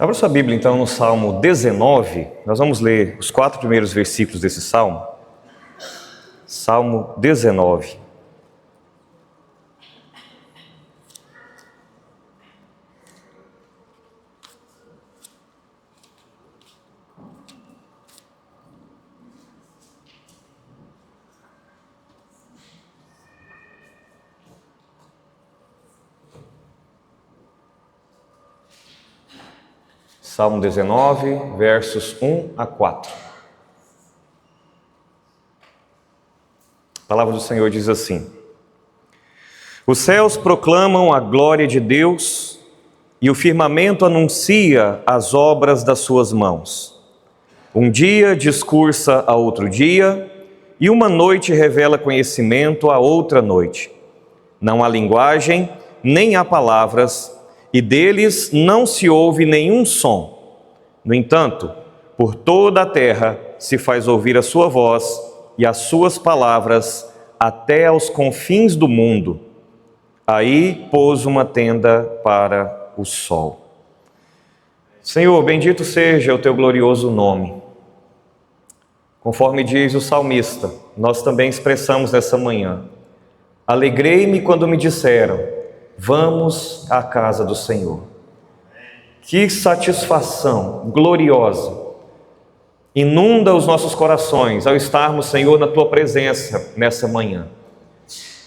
Abra sua Bíblia então no Salmo 19, nós vamos ler os 4 primeiros versículos desse Salmo. Salmo 19. Salmo 19, versos 1 a 4. A palavra do Senhor diz assim: Os céus proclamam a glória de Deus e o firmamento anuncia as obras das suas mãos. Um dia discursa a outro dia e uma noite revela conhecimento a outra noite. Não há linguagem, nem há palavras, e deles não se ouve nenhum som. No entanto, por toda a terra se faz ouvir a sua voz e as suas palavras até aos confins do mundo. Aí pôs uma tenda para o sol. Senhor, bendito seja o teu glorioso nome. Conforme diz o salmista, nós também expressamos nessa manhã: alegrei-me quando me disseram, vamos à casa do Senhor. Que satisfação gloriosa inunda os nossos corações ao estarmos, Senhor, na Tua presença nessa manhã.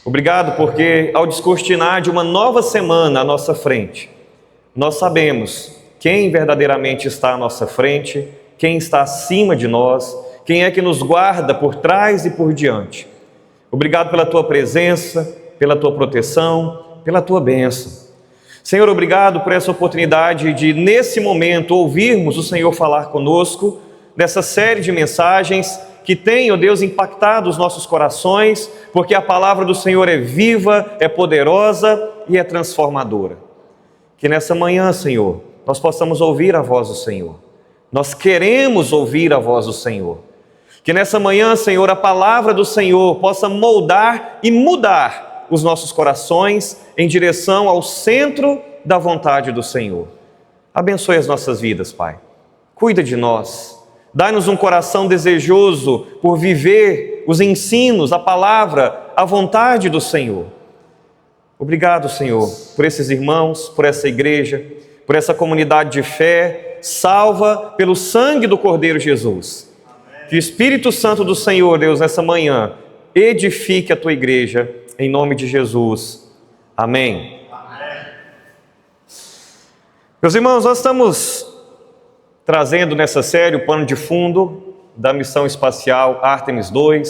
Obrigado porque ao descortinar de uma nova semana à nossa frente, nós sabemos quem verdadeiramente está à nossa frente, quem está acima de nós, quem é que nos guarda por trás e por diante. Obrigado pela Tua presença, pela Tua proteção, pela Tua bênção. Senhor, obrigado por essa oportunidade de, nesse momento, ouvirmos o Senhor falar conosco, nessa série de mensagens que tem, ó Deus, impactado os nossos corações, porque a palavra do Senhor é viva, é poderosa e é transformadora. Que nessa manhã, Senhor, nós possamos ouvir a voz do Senhor. Nós queremos ouvir a voz do Senhor. Que nessa manhã, Senhor, a palavra do Senhor possa moldar e mudar os nossos corações em direção ao centro da vontade do Senhor. Abençoe as nossas vidas, Pai. Cuida de nós. Dá-nos um coração desejoso por viver os ensinos, a palavra, a vontade do Senhor. Obrigado, Senhor, por esses irmãos, por essa igreja, por essa comunidade de fé, salva pelo sangue do Cordeiro Jesus. Que o Espírito Santo do Senhor, Deus, nessa manhã, edifique a Tua igreja, em nome de Jesus. Amém. Amém. Meus irmãos, nós estamos trazendo nessa série o pano de fundo da missão espacial Artemis II,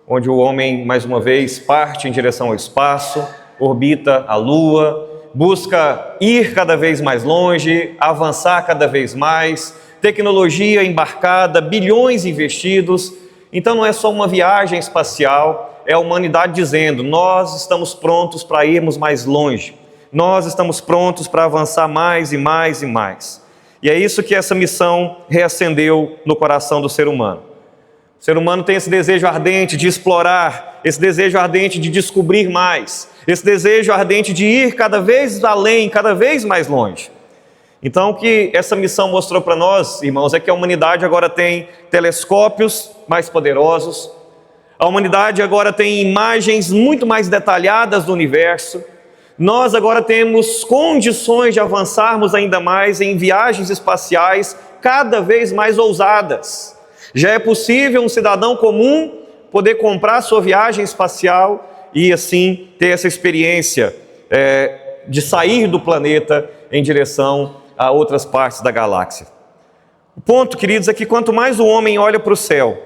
onde o homem, mais uma vez, parte em direção ao espaço, orbita a Lua, busca ir cada vez mais longe, avançar cada vez mais, tecnologia embarcada, bilhões investidos. Então não é só uma viagem espacial, é a humanidade dizendo, nós estamos prontos para irmos mais longe, nós estamos prontos para avançar mais e mais e mais. E é isso que essa missão reacendeu no coração do ser humano. O ser humano tem esse desejo ardente de explorar, esse desejo ardente de descobrir mais, esse desejo ardente de ir cada vez além, cada vez mais longe. Então o que essa missão mostrou para nós, irmãos, é que a humanidade agora tem telescópios mais poderosos, a humanidade agora tem imagens muito mais detalhadas do universo, nós agora temos condições de avançarmos ainda mais em viagens espaciais cada vez mais ousadas. Já é possível um cidadão comum poder comprar sua viagem espacial e assim ter essa experiência de sair do planeta em direção a outras partes da galáxia. O ponto, queridos, é que quanto mais o homem olha para o céu,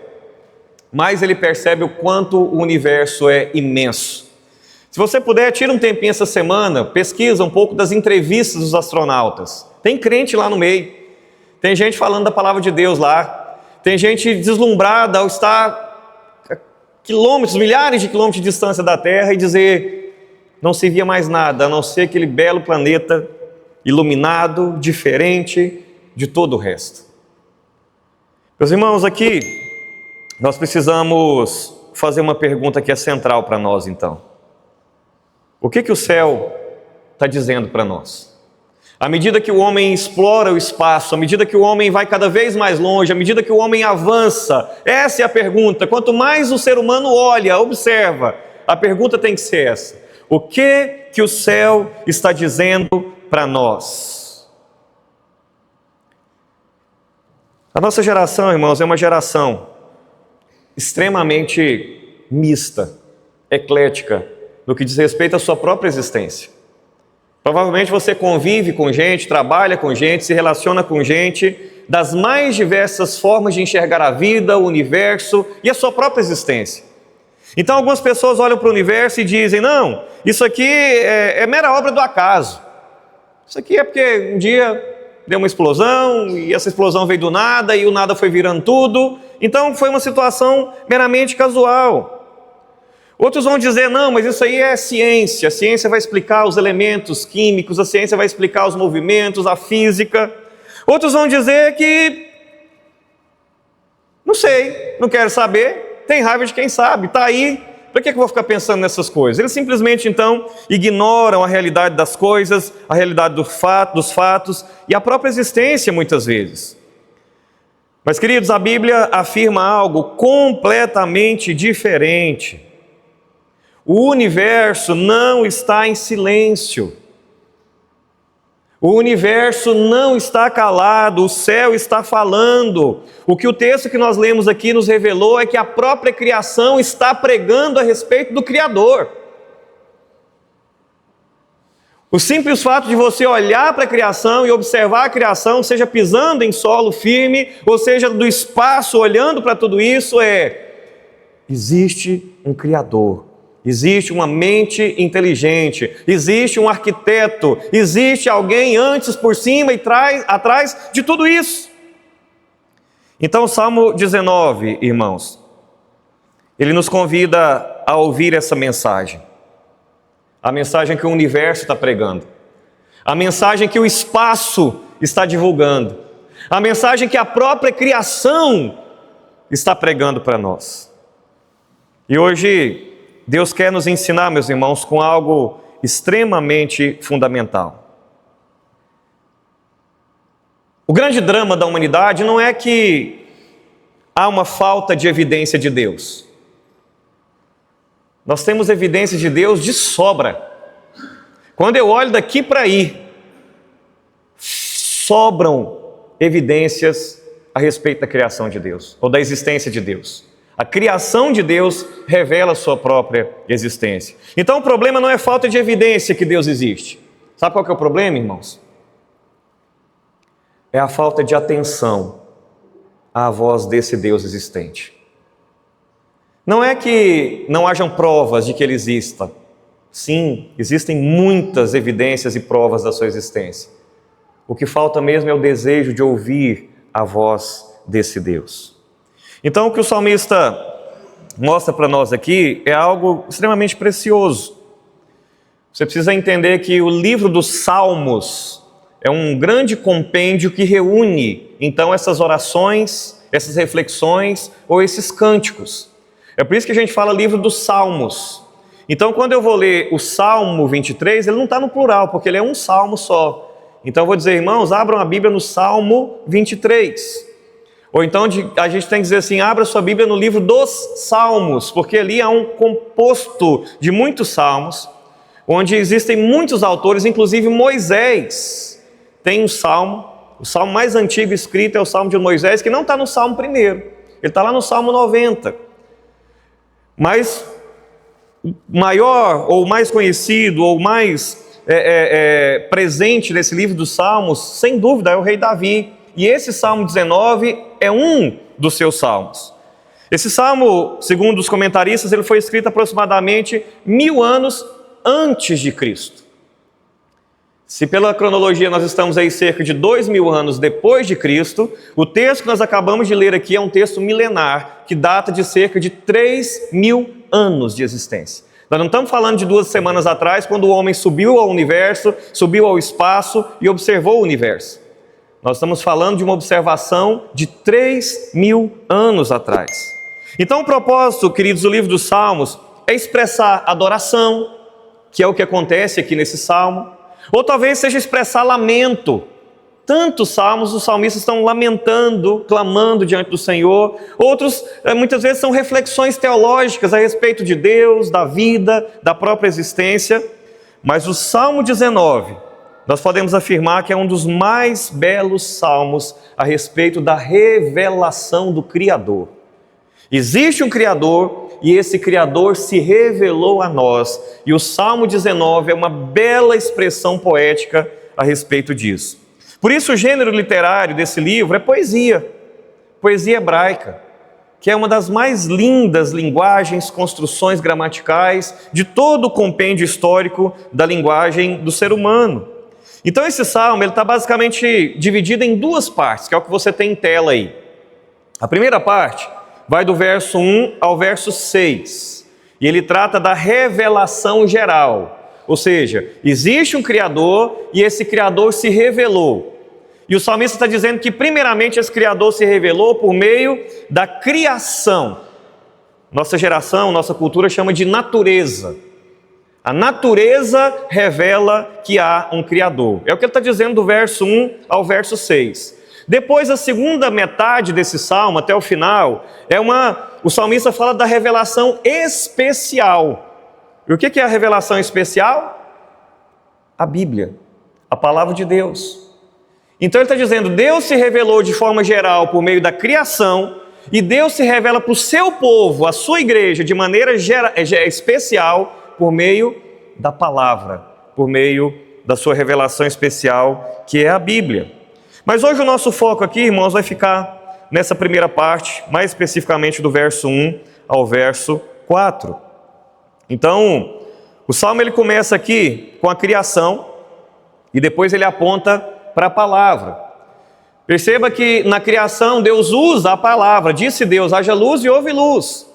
mais ele percebe o quanto o universo é imenso. Se você puder, tira um tempinho essa semana, pesquisa um pouco das entrevistas dos astronautas. Tem crente lá no meio, tem gente falando da palavra de Deus lá, tem gente deslumbrada ao estar a quilômetros, milhares de quilômetros de distância da Terra e dizer, não se via mais nada, a não ser aquele belo planeta iluminado, diferente de todo o resto. Meus irmãos, aqui nós precisamos fazer uma pergunta que é central para nós, então. O que o céu está dizendo para nós? À medida que o homem explora o espaço, à medida que o homem vai cada vez mais longe, à medida que o homem avança, essa é a pergunta. Quanto mais o ser humano olha, observa, a pergunta tem que ser essa: o que o céu está dizendo para nós? A nossa geração, irmãos, é uma geração extremamente mista, eclética, no que diz respeito à sua própria existência. Provavelmente você convive com gente, trabalha com gente, se relaciona com gente das mais diversas formas de enxergar a vida, o universo e a sua própria existência. Então algumas pessoas olham para o universo e dizem: não, isso aqui é mera obra do acaso. Isso aqui é porque um dia deu uma explosão e essa explosão veio do nada e o nada foi virando tudo. Então foi uma situação meramente casual. Outros vão dizer: não, mas isso aí é ciência. A ciência vai explicar os elementos químicos, a ciência vai explicar os movimentos, a física. Outros vão dizer que não sei, não quero saber, tem raiva de quem sabe, está aí. Para que eu vou ficar pensando nessas coisas? Eles simplesmente então ignoram a realidade das coisas, a realidade dos fatos e a própria existência muitas vezes. Mas, queridos, a Bíblia afirma algo completamente diferente. O universo não está em silêncio. O universo não está calado, o céu está falando. O que o texto que nós lemos aqui nos revelou é que a própria criação está pregando a respeito do Criador. O simples fato de você olhar para a criação e observar a criação, seja pisando em solo firme, ou seja do espaço olhando para tudo isso, existe um Criador. Existe uma mente inteligente, existe um arquiteto, existe alguém antes, por cima e atrás de tudo isso. Então o Salmo 19, irmãos, ele nos convida a ouvir essa mensagem. A mensagem que o universo está pregando. A mensagem que o espaço está divulgando. A mensagem que a própria criação está pregando para nós. E hoje Deus quer nos ensinar, meus irmãos, com algo extremamente fundamental. O grande drama da humanidade não é que há uma falta de evidência de Deus. Nós temos evidências de Deus de sobra. Quando eu olho daqui para aí, sobram evidências a respeito da criação de Deus, ou da existência de Deus. A criação de Deus revela a sua própria existência. Então o problema não é falta de evidência que Deus existe. Sabe qual que é o problema, irmãos? É a falta de atenção à voz desse Deus existente. Não é que não hajam provas de que Ele exista. Sim, existem muitas evidências e provas da sua existência. O que falta mesmo é o desejo de ouvir a voz desse Deus. Então o que o salmista mostra para nós aqui é algo extremamente precioso. Você precisa entender que o livro dos Salmos é um grande compêndio que reúne então essas orações, essas reflexões ou esses cânticos. É por isso que a gente fala livro dos Salmos. Então quando eu vou ler o Salmo 23, ele não está no plural, porque ele é um salmo só. Então eu vou dizer: irmãos, abram a Bíblia no Salmo 23. Ou então a gente tem que dizer assim: abra sua Bíblia no livro dos Salmos, porque ali há um composto de muitos salmos, onde existem muitos autores, inclusive Moisés tem um salmo. O salmo mais antigo escrito é o Salmo de Moisés, que não está no Salmo 1, ele está lá no Salmo 90. Mas o maior, ou mais conhecido, ou mais presente nesse livro dos Salmos, sem dúvida, é o rei Davi. E esse Salmo 19 é um dos seus salmos. Esse salmo, segundo os comentaristas, ele foi escrito aproximadamente 1000 anos antes de Cristo. Se pela cronologia nós estamos aí cerca de 2000 anos depois de Cristo, o texto que nós acabamos de ler aqui é um texto milenar, que data de cerca de 3000 anos de existência. Nós não estamos falando de 2 semanas atrás, quando o homem subiu ao universo, subiu ao espaço e observou o universo. Nós estamos falando de uma observação de 3000 anos atrás. Então o propósito, queridos, do livro dos Salmos é expressar adoração, que é o que acontece aqui nesse salmo, Ou talvez seja expressar lamento. Tantos salmos, os salmistas estão lamentando, clamando diante do Senhor. Outros, muitas vezes, são reflexões teológicas a respeito de Deus, da vida, da própria existência. Mas o Salmo 19, nós podemos afirmar que é um dos mais belos salmos a respeito da revelação do Criador. Existe um Criador e esse Criador se revelou a nós. E o Salmo 19 é uma bela expressão poética a respeito disso. Por isso o gênero literário desse livro é poesia hebraica, que é uma das mais lindas linguagens, construções gramaticais de todo o compêndio histórico da linguagem do ser humano. Então esse salmo está basicamente dividido em duas partes, que é o que você tem em tela aí. A primeira parte vai do verso 1 ao verso 6, e ele trata da revelação geral. Ou seja, existe um Criador e esse Criador se revelou. E o salmista está dizendo que primeiramente esse Criador se revelou por meio da criação. Nossa geração, nossa cultura chama de natureza. A natureza revela que há um Criador. É o que ele está dizendo do verso 1 ao verso 6. Depois, a segunda metade desse salmo, até o final, o salmista fala da revelação especial. E o que é a revelação especial? A Bíblia, a palavra de Deus. Então ele está dizendo, Deus se revelou de forma geral por meio da criação, e Deus se revela para o seu povo, a sua igreja, de maneira especial, por meio da palavra, por meio da sua revelação especial, que é a Bíblia. Mas hoje o nosso foco aqui, irmãos, vai ficar nessa primeira parte, mais especificamente do verso 1 ao verso 4. Então, o salmo ele começa aqui com a criação, e depois ele aponta para a palavra. Perceba que na criação Deus usa a palavra, disse Deus, haja luz e houve luz.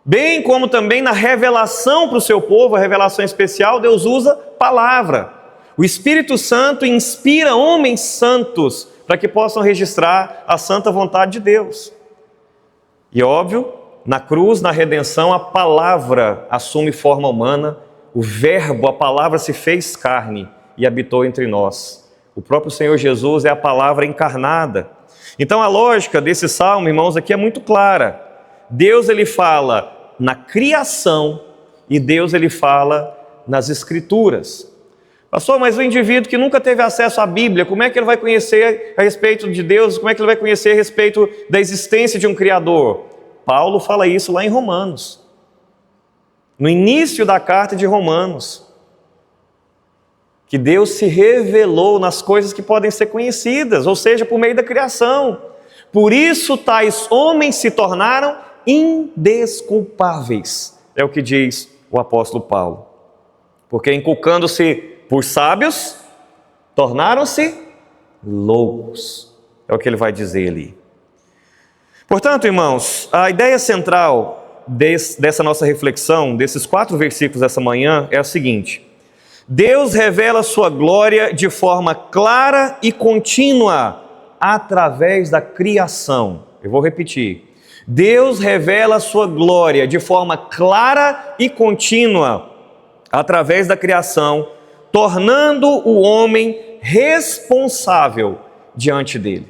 Bem como também na revelação para o seu povo, a revelação especial, Deus usa palavra. O Espírito Santo inspira homens santos para que possam registrar a santa vontade de Deus. E óbvio, na cruz, na redenção, a palavra assume forma humana, o verbo, a palavra se fez carne e habitou entre nós. O próprio Senhor Jesus é a palavra encarnada. Então a lógica desse salmo, irmãos, aqui é muito clara. Deus ele fala na criação e Deus ele fala nas Escrituras. Pastor, mas o indivíduo que nunca teve acesso à Bíblia, como é que ele vai conhecer a respeito de Deus? Como é que ele vai conhecer a respeito da existência de um Criador? Paulo fala isso lá em Romanos. No início da carta de Romanos. Que Deus se revelou nas coisas que podem ser conhecidas, ou seja, por meio da criação. Por isso tais homens se tornaram indesculpáveis. É o que diz o apóstolo Paulo. Porque inculcando-se por sábios, tornaram-se loucos. É o que ele vai dizer ali. Portanto, irmãos, a ideia central dessa nossa reflexão, desses 4 versículos dessa manhã, é a seguinte. Deus revela sua glória de forma clara e contínua através da criação. Eu vou repetir. Deus revela sua glória de forma clara e contínua através da criação, tornando o homem responsável diante dele.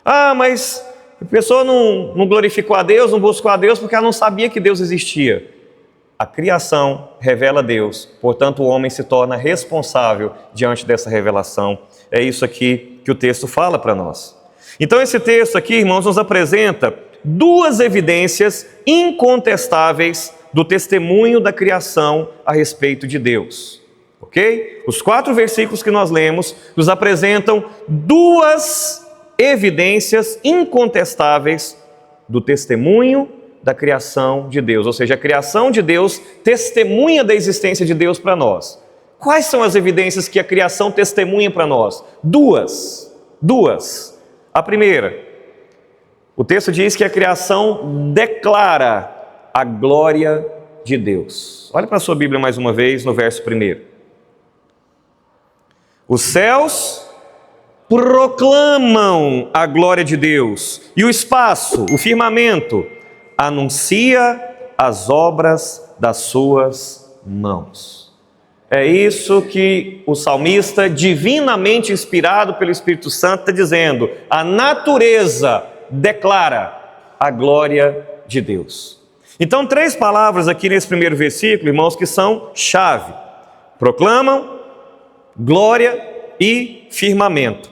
Ah, mas a pessoa não glorificou a Deus, não buscou a Deus porque ela não sabia que Deus existia. A criação revela Deus, portanto o homem se torna responsável diante dessa revelação. É isso aqui que o texto fala para nós. Então esse texto aqui, irmãos, nos apresenta 2 evidências incontestáveis do testemunho da criação a respeito de Deus. Ok? Os 4 versículos que nós lemos nos apresentam 2 evidências incontestáveis do testemunho da criação de Deus, ou seja, a criação de Deus testemunha da existência de Deus para nós. Quais são as evidências que a criação testemunha para nós? 2. A primeira, o texto diz que a criação declara a glória de Deus. Olha para a sua Bíblia mais uma vez, no verso 1. Os céus proclamam a glória de Deus, e o espaço, o firmamento, anuncia as obras das suas mãos. É isso que o salmista, divinamente inspirado pelo Espírito Santo, está dizendo. A natureza declara a glória de Deus. Então, 3 palavras aqui nesse primeiro versículo, irmãos, que são chave: proclamam, glória e firmamento.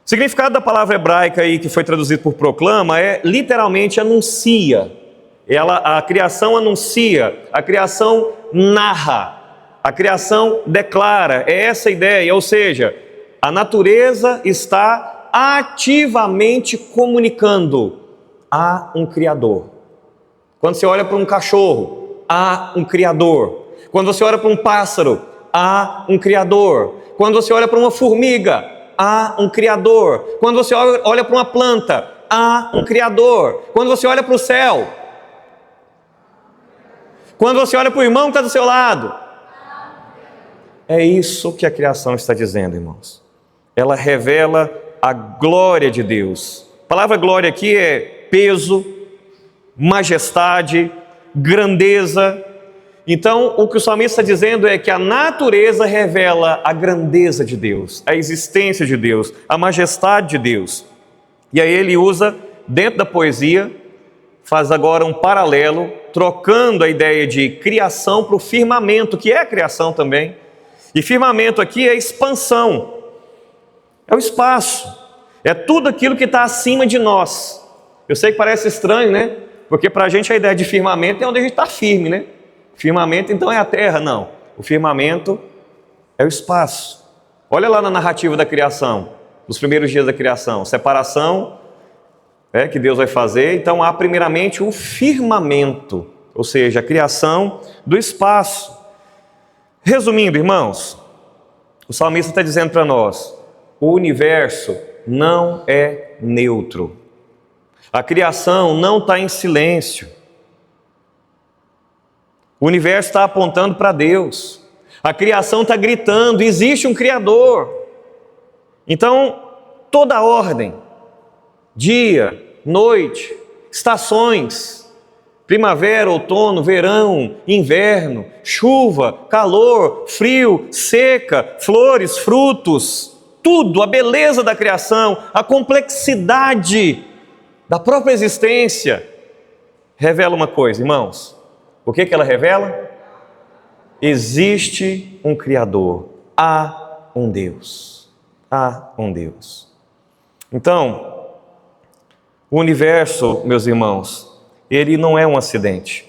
O significado da palavra hebraica aí, que foi traduzido por proclama, é literalmente anuncia. A criação anuncia, a criação narra, a criação declara. É essa a ideia, ou seja, a natureza está ativamente comunicando: há um Criador. Quando você olha para um cachorro, há um Criador. Quando você olha para um pássaro, há um Criador. Quando você olha para uma formiga, há um Criador. Quando você olha para uma planta, há um Criador. Quando você olha para o céu, quando você olha para o irmão que está do seu lado, é isso que a criação está dizendo, irmãos. Ela revela a glória de Deus. A palavra glória aqui é peso, majestade, grandeza. Então, o que o salmista está dizendo é que a natureza revela a grandeza de Deus, a existência de Deus, a majestade de Deus. E aí ele usa, dentro da poesia, faz agora um paralelo, trocando a ideia de criação para o firmamento, que é a criação também. E firmamento aqui é expansão, é o espaço, é tudo aquilo que está acima de nós. Eu sei que parece estranho, né? Porque para a gente a ideia de firmamento é onde a gente está firme, né? Firmamento então é a terra, não. O firmamento é o espaço. Olha lá na narrativa da criação, nos primeiros dias da criação, separação que Deus vai fazer. Então há primeiramente o firmamento, ou seja, a criação do espaço. Resumindo, irmãos, o salmista está dizendo para nós: o universo não é neutro. A criação não está em silêncio. O universo está apontando para Deus. A criação está gritando: existe um Criador. Então, toda a ordem, dia, noite, estações, primavera, outono, verão, inverno, chuva, calor, frio, seca, flores, frutos, tudo, a beleza da criação, a complexidade da própria existência, revela uma coisa, irmãos. O que ela revela? Existe um Criador, há um Deus, há um Deus. Então, o universo, meus irmãos, ele não é um acidente.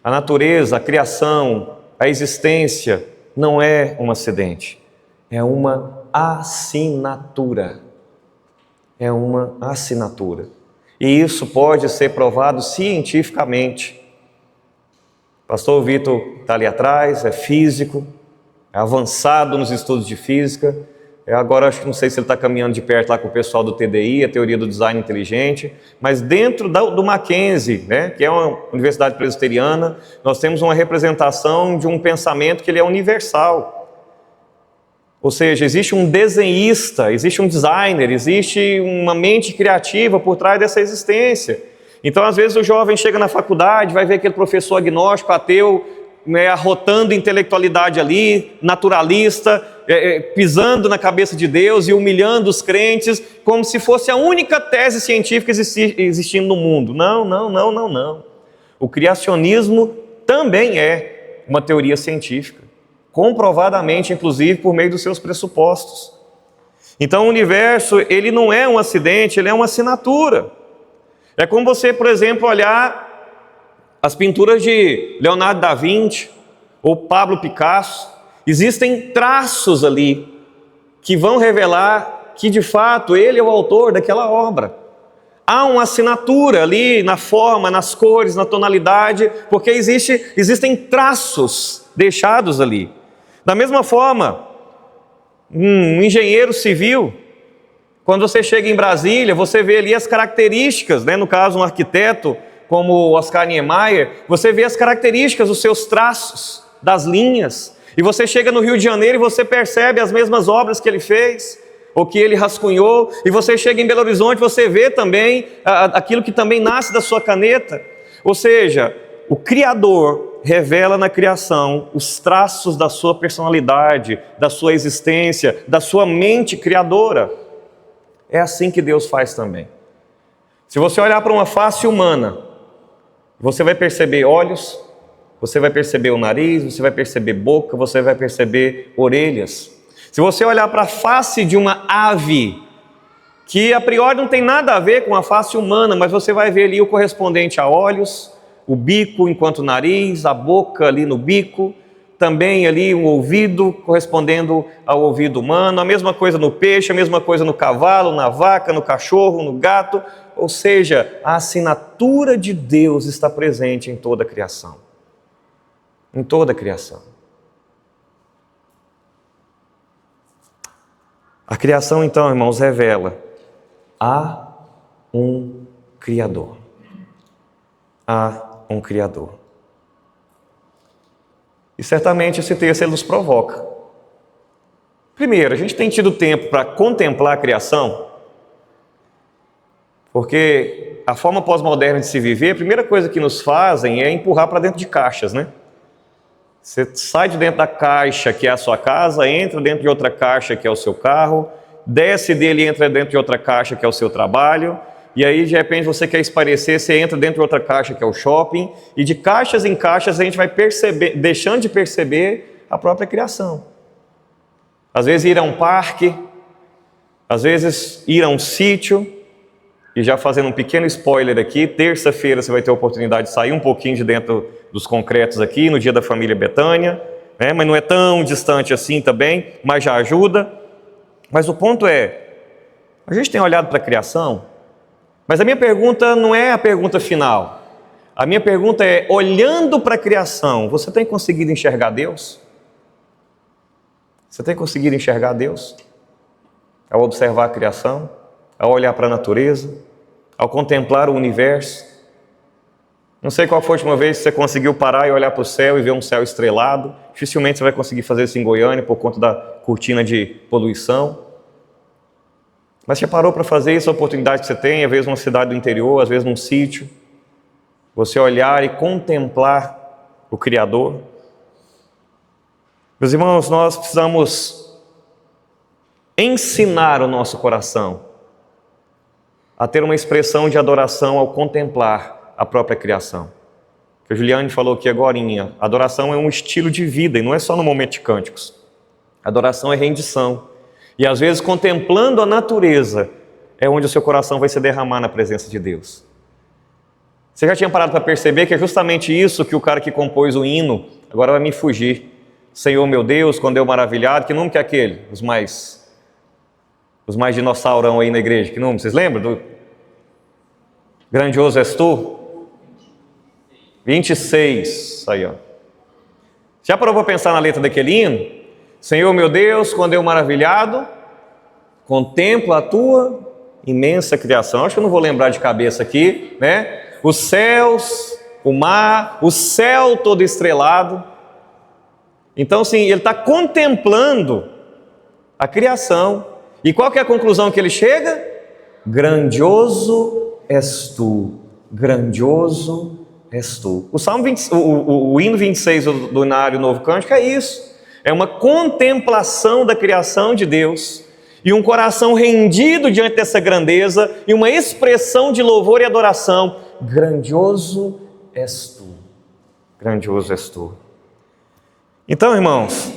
A natureza, a criação, a existência não é um acidente. É uma assinatura. É uma assinatura. E isso pode ser provado cientificamente. O pastor Vitor está ali atrás, é físico, é avançado nos estudos de física. Agora acho que não sei se ele está caminhando de perto lá com o pessoal do TDI, a teoria do design inteligente, mas dentro do Mackenzie, que é uma universidade presbiteriana, nós temos uma representação de um pensamento que ele é universal. Ou seja, existe um desenhista, existe um designer, existe uma mente criativa por trás dessa existência. Então, às vezes o jovem chega na faculdade, vai ver aquele professor agnóstico, ateu, arrotando intelectualidade ali, naturalista, pisando na cabeça de Deus e humilhando os crentes, como se fosse a única tese científica existindo no mundo. Não. O criacionismo também é uma teoria científica, comprovadamente, inclusive, por meio dos seus pressupostos. Então, o universo, ele não é um acidente, ele é uma assinatura. É como você, por exemplo, olhar as pinturas de Leonardo da Vinci ou Pablo Picasso. Existem traços ali que vão revelar que, de fato, ele é o autor daquela obra. Há uma assinatura ali na forma, nas cores, na tonalidade, porque existem traços deixados ali. Da mesma forma, um engenheiro civil, quando você chega em Brasília, você vê ali as características, no caso um arquiteto como Oscar Niemeyer, você vê as características, os seus traços, das linhas, e você chega no Rio de Janeiro e você percebe as mesmas obras que ele fez, ou que ele rascunhou, e você chega em Belo Horizonte, você vê também aquilo que também nasce da sua caneta. Ou seja, o Criador, revela na criação os traços da sua personalidade, da sua existência, da sua mente criadora. É assim que Deus faz também. Se você olhar para uma face humana, você vai perceber olhos, você vai perceber o nariz, você vai perceber boca, você vai perceber orelhas. Se você olhar para a face de uma ave, que a priori não tem nada a ver com a face humana, mas você vai ver ali o correspondente a olhos, o bico enquanto nariz, a boca ali no bico, também ali um ouvido correspondendo ao ouvido humano, a mesma coisa no peixe, a mesma coisa no cavalo, na vaca, no cachorro, no gato, ou seja, a assinatura de Deus está presente em toda a criação. Em toda a criação. A criação então, irmãos, revela: há um Criador. Há um Criador. E certamente esse texto ele nos provoca. Primeiro, a gente tem tido tempo para contemplar a criação, porque a forma pós-moderna de se viver, a primeira coisa que nos fazem é empurrar para dentro de caixas, né? Você sai de dentro da caixa que é a sua casa, entra dentro de outra caixa que é o seu carro, desce dele e entra dentro de outra caixa que é o seu trabalho, e aí de repente você quer esparecer, você entra dentro de outra caixa que é o shopping, e de caixas em caixas a gente vai deixando de perceber a própria criação. Às vezes ir a um parque, às vezes ir a um sítio, e já fazendo um pequeno spoiler aqui, terça-feira você vai ter a oportunidade de sair um pouquinho de dentro dos concretos aqui, no dia da família Betânia, né? Mas não é tão distante assim também, mas já ajuda. Mas o ponto é, a gente tem olhado para a criação, mas a minha pergunta não é a pergunta final. A minha pergunta é, olhando para a criação, você tem conseguido enxergar Deus? Você tem conseguido enxergar Deus? Ao observar a criação, ao olhar para a natureza, ao contemplar o universo. Não sei qual foi a última vez que você conseguiu parar e olhar para o céu e ver um céu estrelado. Dificilmente você vai conseguir fazer isso em Goiânia por conta da cortina de poluição. Mas você parou para fazer isso, a oportunidade que você tem, às vezes numa cidade do interior, às vezes num sítio, você olhar e contemplar o Criador. Meus irmãos, nós precisamos ensinar o nosso coração a ter uma expressão de adoração ao contemplar a própria criação. Que a Juliane falou aqui agorinha, adoração é um estilo de vida e não é só no momento de cânticos. Adoração é rendição. E às vezes contemplando a natureza é onde o seu coração vai se derramar na presença de Deus. Você já tinha parado para perceber que é justamente isso que o cara que compôs o hino, agora vai me fugir. Senhor meu Deus, quando eu maravilhado, que nome que é aquele? Os mais dinossaurão aí na igreja, que nome? Vocês lembram do Grandioso és tu? 26, aí ó. Já parou para pensar na letra daquele hino? Senhor meu Deus, quando eu maravilhado, contemplo a tua imensa criação. Acho que eu não vou lembrar de cabeça aqui, né? Os céus, o mar, o céu todo estrelado. Então, sim, ele está contemplando a criação. E qual que é a conclusão que ele chega? Grandioso és tu, grandioso és tu. O Salmo 20, o hino 26 do Inário Novo Cântico é isso. É uma contemplação da criação de Deus e um coração rendido diante dessa grandeza e uma expressão de louvor e adoração. Grandioso és tu, grandioso és tu. Então, irmãos,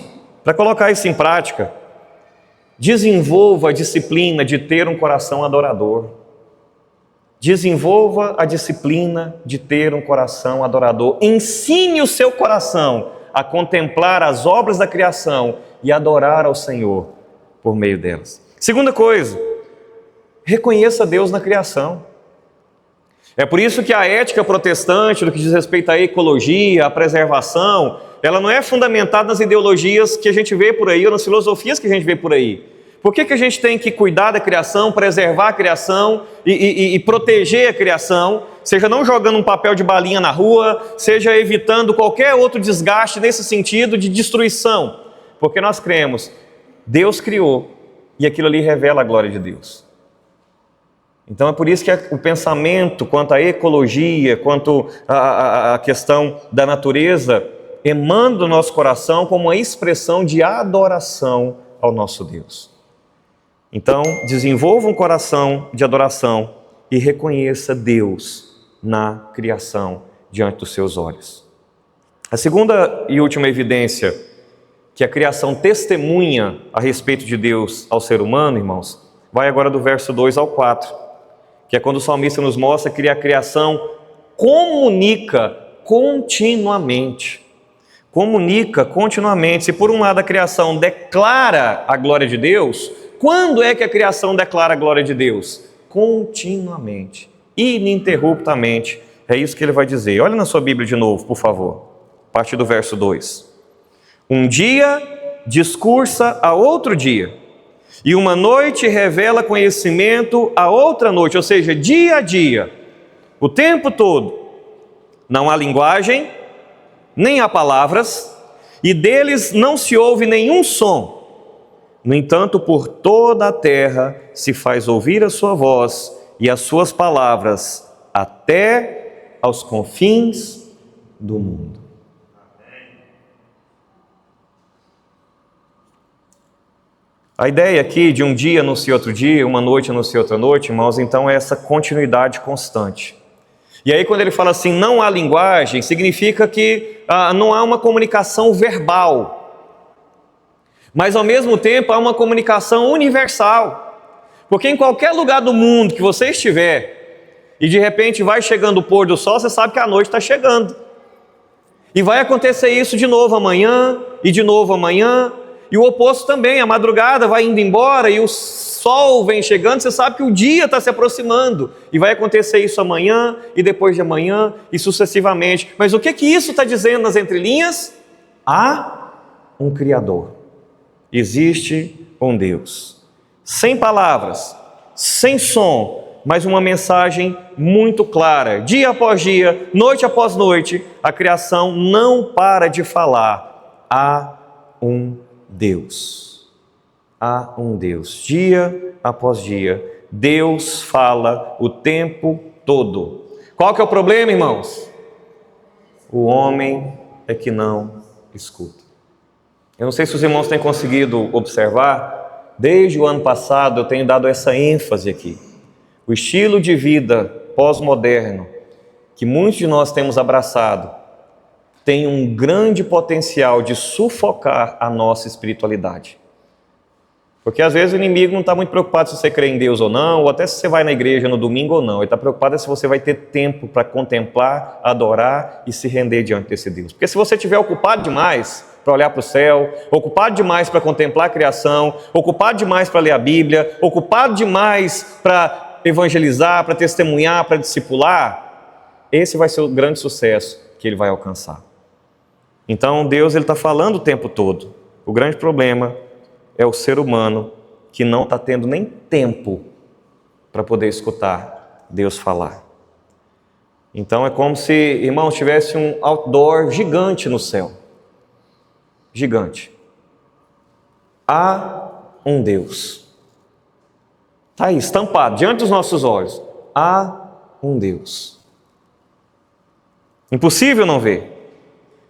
para colocar isso em prática, desenvolva a disciplina de ter um coração adorador. Desenvolva a disciplina de ter um coração adorador. Ensine o seu coração a contemplar as obras da criação e adorar ao Senhor por meio delas. Segunda coisa, reconheça Deus na criação. É por isso que a ética protestante, no que diz respeito à ecologia, à preservação, ela não é fundamentada nas ideologias que a gente vê por aí, ou nas filosofias que a gente vê por aí. Por que a gente tem que cuidar da criação, preservar a criação e proteger a criação, seja não jogando um papel de balinha na rua, seja evitando qualquer outro desgaste nesse sentido de destruição? Porque nós cremos, Deus criou e aquilo ali revela a glória de Deus. Então é por isso que o pensamento quanto à ecologia, quanto à questão da natureza, emana do nosso coração como uma expressão de adoração ao nosso Deus. Então, desenvolva um coração de adoração e reconheça Deus na criação diante dos seus olhos. A segunda e última evidência que a criação testemunha a respeito de Deus ao ser humano, irmãos, vai agora do verso 2 ao 4, que é quando o salmista nos mostra que a criação comunica continuamente. Comunica continuamente. Se por um lado a criação declara a glória de Deus, quando é que a criação declara a glória de Deus? Continuamente, ininterruptamente. É isso que ele vai dizer. Olha na sua Bíblia de novo, por favor. A partir do verso 2. Um dia discursa a outro dia, e uma noite revela conhecimento a outra noite, ou seja, dia a dia, o tempo todo. Não há linguagem, nem há palavras, e deles não se ouve nenhum som. No entanto, por toda a terra se faz ouvir a sua voz e as suas palavras até aos confins do mundo. A ideia aqui de um dia anuncia outro dia, uma noite anuncia outra noite, irmãos, então é essa continuidade constante. E aí quando ele fala assim, não há linguagem, significa que não há uma comunicação verbal. Mas ao mesmo tempo há uma comunicação universal. Porque em qualquer lugar do mundo que você estiver, e de repente vai chegando o pôr do sol, você sabe que a noite está chegando. E vai acontecer isso de novo amanhã, e de novo amanhã, e o oposto também, a madrugada vai indo embora, e o sol vem chegando, você sabe que o dia está se aproximando, e vai acontecer isso amanhã, e depois de amanhã, e sucessivamente. Mas o que isso está dizendo nas entrelinhas? Há um Criador. Existe um Deus, sem palavras, sem som, mas uma mensagem muito clara, dia após dia, noite após noite, a criação não para de falar, há um Deus, há um Deus, dia após dia, Deus fala o tempo todo. Qual que é o problema, irmãos? O homem é que não escuta. Eu não sei se os irmãos têm conseguido observar, desde o ano passado eu tenho dado essa ênfase aqui. O estilo de vida pós-moderno, que muitos de nós temos abraçado, tem um grande potencial de sufocar a nossa espiritualidade. Porque às vezes o inimigo não está muito preocupado se você crê em Deus ou não, ou até se você vai na igreja no domingo ou não. Ele está preocupado se você vai ter tempo para contemplar, adorar e se render diante desse Deus. Porque se você estiver ocupado demais para olhar para o céu, ocupado demais para contemplar a criação, ocupado demais para ler a Bíblia, ocupado demais para evangelizar, para testemunhar, para discipular, esse vai ser o grande sucesso que ele vai alcançar. Então Deus está falando o tempo todo. O grande problema é o ser humano que não está tendo nem tempo para poder escutar Deus falar. Então é como se, irmãos, tivesse um outdoor gigante no céu. Gigante. Há um Deus. Está aí, estampado, diante dos nossos olhos. Há um Deus. Impossível não ver.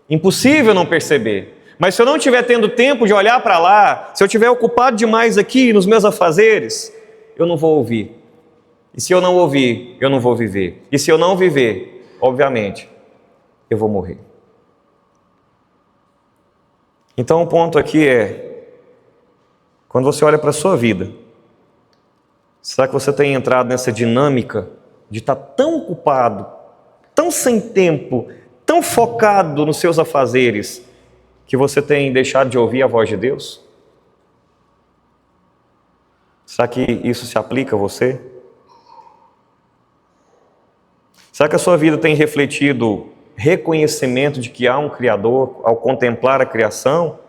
Impossível não perceber. Mas se eu não estiver tendo tempo de olhar para lá, se eu estiver ocupado demais aqui nos meus afazeres, eu não vou ouvir. E se eu não ouvir, eu não vou viver. E se eu não viver, obviamente, eu vou morrer. Então o ponto aqui é, quando você olha para a sua vida, será que você tem entrado nessa dinâmica de estar tão ocupado, tão sem tempo, tão focado nos seus afazeres, que você tem deixado de ouvir a voz de Deus? Será que isso se aplica a você? Será que a sua vida tem refletido reconhecimento de que há um Criador ao contemplar a criação?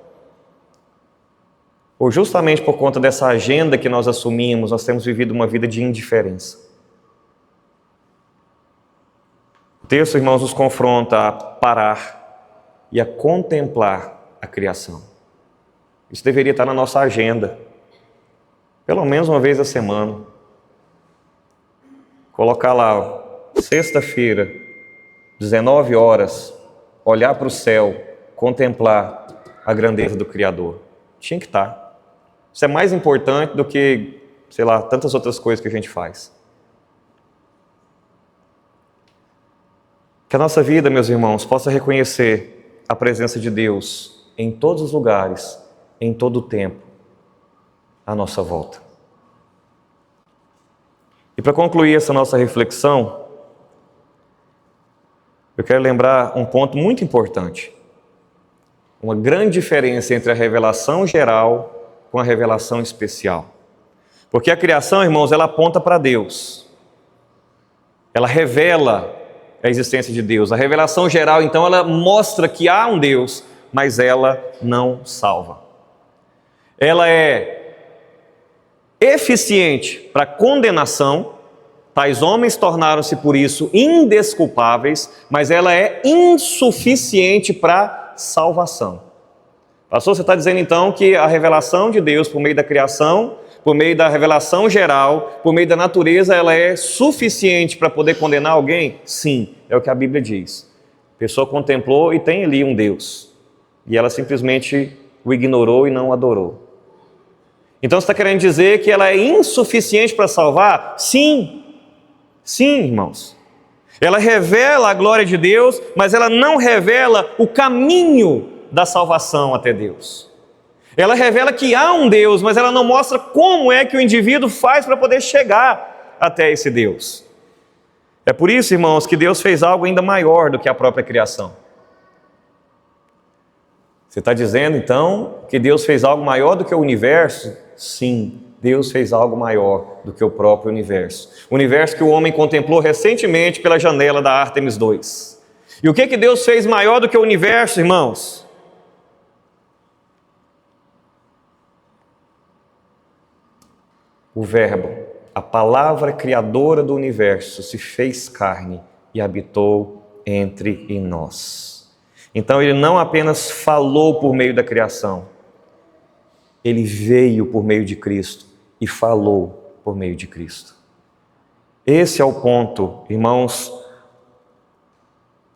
Ou justamente por conta dessa agenda que nós assumimos, nós temos vivido uma vida de indiferença? O texto, irmãos, nos confronta a parar e a contemplar a criação. Isso deveria estar na nossa agenda, pelo menos uma vez a semana. colocar lá, ó, sexta-feira, 19 horas, olhar para o céu, contemplar a grandeza do Criador. Tinha que estar. Isso é mais importante do que, sei lá, tantas outras coisas que a gente faz. Que a nossa vida, meus irmãos, possa reconhecer a presença de Deus em todos os lugares, em todo o tempo, à nossa volta. E para concluir essa nossa reflexão, eu quero lembrar um ponto muito importante. Uma grande diferença entre a revelação geral com a revelação especial. Porque a criação, irmãos, ela aponta para Deus. Ela revela a existência de Deus. A revelação geral, então, ela mostra que há um Deus, mas ela não salva. Ela é eficiente para condenação, tais homens tornaram-se por isso indesculpáveis, mas ela é insuficiente para salvação. Pastor, você está dizendo então que a revelação de Deus por meio da criação, por meio da revelação geral, por meio da natureza, ela é suficiente para poder condenar alguém? Sim, é o que a Bíblia diz. A pessoa contemplou e tem ali um Deus, e ela simplesmente o ignorou e não o adorou. Então você está querendo dizer que ela é insuficiente para salvar? Sim. Sim, irmãos. Ela revela a glória de Deus, mas ela não revela o caminho da salvação até Deus. Ela revela que há um Deus, mas ela não mostra como é que o indivíduo faz para poder chegar até esse Deus. É por isso, irmãos, que Deus fez algo ainda maior do que a própria criação. Você está dizendo, então, que Deus fez algo maior do que o universo? Sim, Deus fez algo maior do que o próprio universo. O universo que o homem contemplou recentemente pela janela da Ártemis II. E o que Deus fez maior do que o universo, irmãos? O Verbo, a palavra criadora do universo, se fez carne e habitou entre nós. Então ele não apenas falou por meio da criação, ele veio por meio de Cristo e falou por meio de Cristo. Esse é o ponto, irmãos,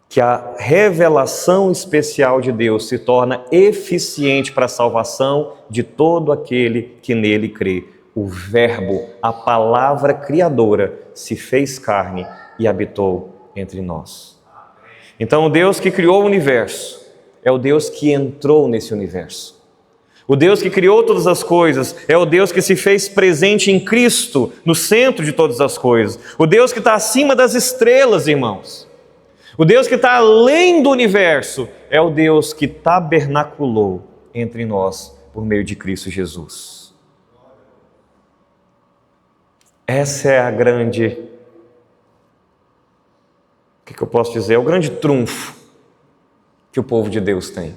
que a revelação especial de Deus se torna eficiente para a salvação de todo aquele que nele crê. O Verbo, a palavra criadora, se fez carne e habitou entre nós. Então o Deus que criou o universo é o Deus que entrou nesse universo. O Deus que criou todas as coisas é o Deus que se fez presente em Cristo, no centro de todas as coisas. O Deus que está acima das estrelas, irmãos. O Deus que está além do universo é o Deus que tabernaculou entre nós por meio de Cristo Jesus. Essa é a grande, o que eu posso dizer? É o grande trunfo que o povo de Deus tem.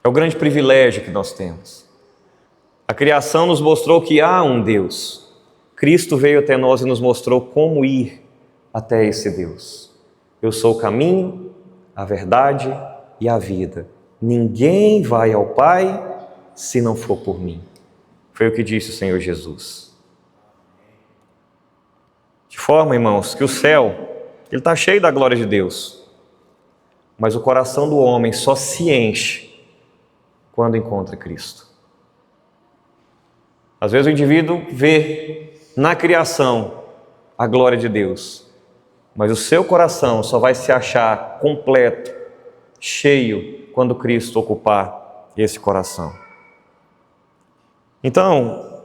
É o grande privilégio que nós temos. A criação nos mostrou que há um Deus. Cristo veio até nós e nos mostrou como ir até esse Deus. Eu sou o caminho, a verdade e a vida. Ninguém vai ao Pai se não for por mim. Foi o que disse o Senhor Jesus. De forma, irmãos, que o céu, ele está cheio da glória de Deus. Mas o coração do homem só se enche quando encontra Cristo. Às vezes o indivíduo vê na criação a glória de Deus, mas o seu coração só vai se achar completo, cheio, quando Cristo ocupar esse coração. Então,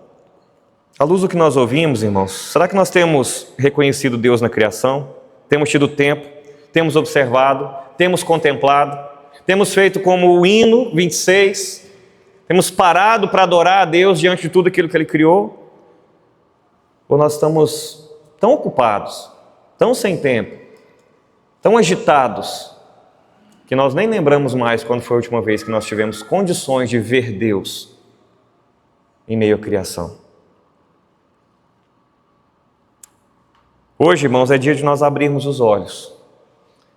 à luz do que nós ouvimos, irmãos, será que nós temos reconhecido Deus na criação? Temos tido tempo? Temos observado? Temos contemplado? Temos feito como o hino 26, temos parado para adorar a Deus diante de tudo aquilo que Ele criou? Ou nós estamos tão ocupados, tão sem tempo, tão agitados, que nós nem lembramos mais quando foi a última vez que nós tivemos condições de ver Deus em meio à criação? Hoje, irmãos, é dia de nós abrirmos os olhos.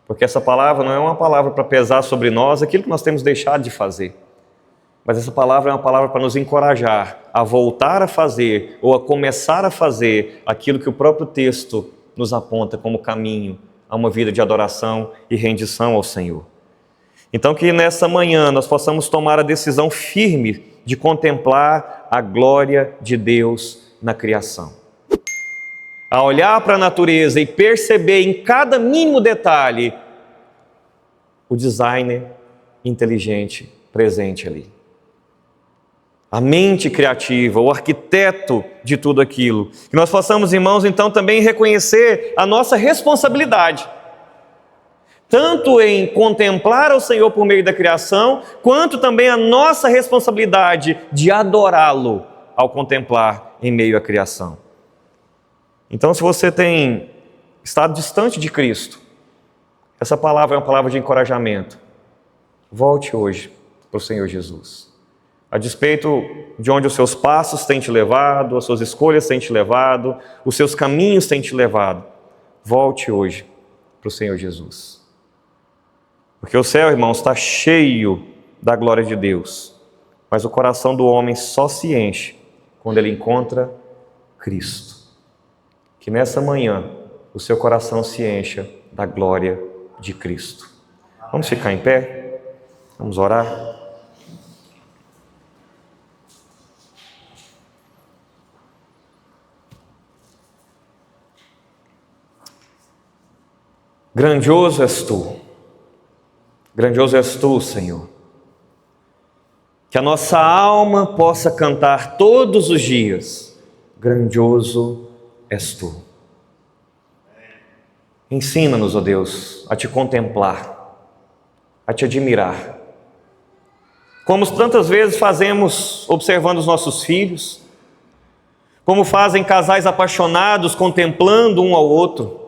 Porque essa palavra não é uma palavra para pesar sobre nós aquilo que nós temos deixado de fazer. Mas essa palavra é uma palavra para nos encorajar a voltar a fazer ou a começar a fazer aquilo que o próprio texto nos aponta como caminho a uma vida de adoração e rendição ao Senhor. Então que nessa manhã nós possamos tomar a decisão firme de contemplar a glória de Deus na criação. A olhar para a natureza e perceber em cada mínimo detalhe o designer inteligente presente ali. A mente criativa, o arquiteto de tudo aquilo. Que nós possamos, irmãos, então também reconhecer a nossa responsabilidade. Tanto em contemplar ao Senhor por meio da criação, quanto também a nossa responsabilidade de adorá-lo ao contemplar em meio à criação. Então, se você tem estado distante de Cristo, essa palavra é uma palavra de encorajamento. Volte hoje para o Senhor Jesus. A despeito de onde os seus passos têm te levado, as suas escolhas têm te levado, os seus caminhos têm te levado, volte hoje para o Senhor Jesus. Porque o céu, irmãos, está cheio da glória de Deus, mas o coração do homem só se enche quando ele encontra Cristo. Que nessa manhã o seu coração se encha da glória de Cristo. Vamos ficar em pé? Vamos orar? Grandioso és tu, Senhor. Que a nossa alma possa cantar todos os dias, grandioso és tu. Ensina-nos, ó Deus, a te contemplar, a te admirar. Como tantas vezes fazemos observando os nossos filhos, como fazem casais apaixonados contemplando um ao outro.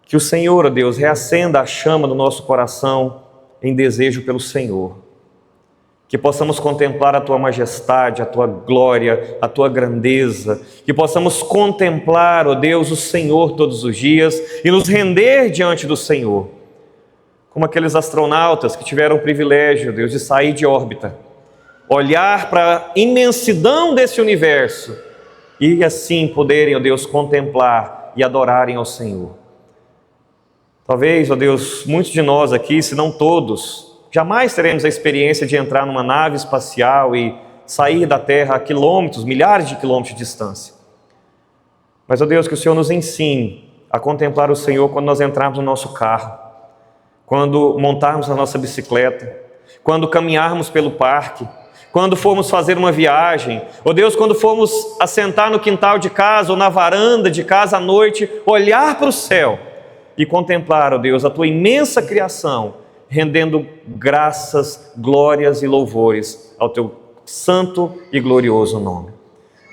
Que o Senhor, ó Deus, reacenda a chama do nosso coração em desejo pelo Senhor. Que possamos contemplar a Tua majestade, a Tua glória, a Tua grandeza. Que possamos contemplar, ó Deus, o Senhor todos os dias e nos render diante do Senhor. Como aqueles astronautas que tiveram o privilégio, Deus, de sair de órbita, olhar para a imensidão desse universo e assim poderem, ó Deus, contemplar e adorarem ao Senhor. Talvez, ó Deus, muitos de nós aqui, se não todos, jamais teremos a experiência de entrar numa nave espacial e sair da Terra a quilômetros, milhares de quilômetros de distância. Mas, ó Deus, que o Senhor nos ensine a contemplar o Senhor quando nós entrarmos no nosso carro, quando montarmos a nossa bicicleta, quando caminharmos pelo parque, quando formos fazer uma viagem, ó Deus, quando formos assentar no quintal de casa ou na varanda de casa à noite, olhar para o céu e contemplar, ó Deus, a Tua imensa criação, rendendo graças, glórias e louvores ao Teu santo e glorioso nome.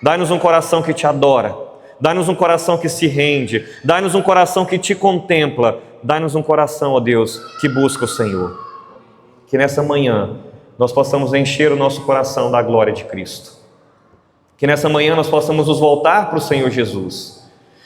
Dai-nos um coração que Te adora, dai-nos um coração que se rende, dai-nos um coração que Te contempla, dai-nos um coração, ó Deus, que busca o Senhor. Que nessa manhã nós possamos encher o nosso coração da glória de Cristo. Que nessa manhã nós possamos nos voltar para o Senhor Jesus.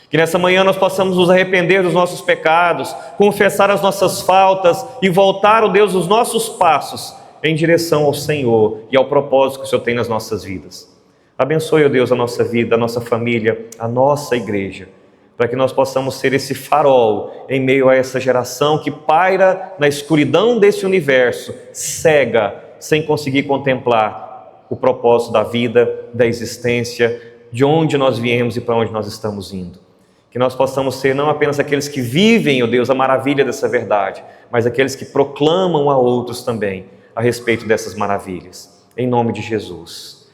Que nessa manhã nós possamos nos arrepender dos nossos pecados, confessar as nossas faltas e voltar, ó Deus, os nossos passos em direção ao Senhor e ao propósito que o Senhor tem nas nossas vidas. Abençoe, ó Deus, a nossa vida, a nossa família, a nossa igreja, para que nós possamos ser esse farol em meio a essa geração que paira na escuridão desse universo, cega, sem conseguir contemplar o propósito da vida, da existência, de onde nós viemos e para onde nós estamos indo. Que nós possamos ser não apenas aqueles que vivem, ó Deus, a maravilha dessa verdade, mas aqueles que proclamam a outros também a respeito dessas maravilhas. Em nome de Jesus.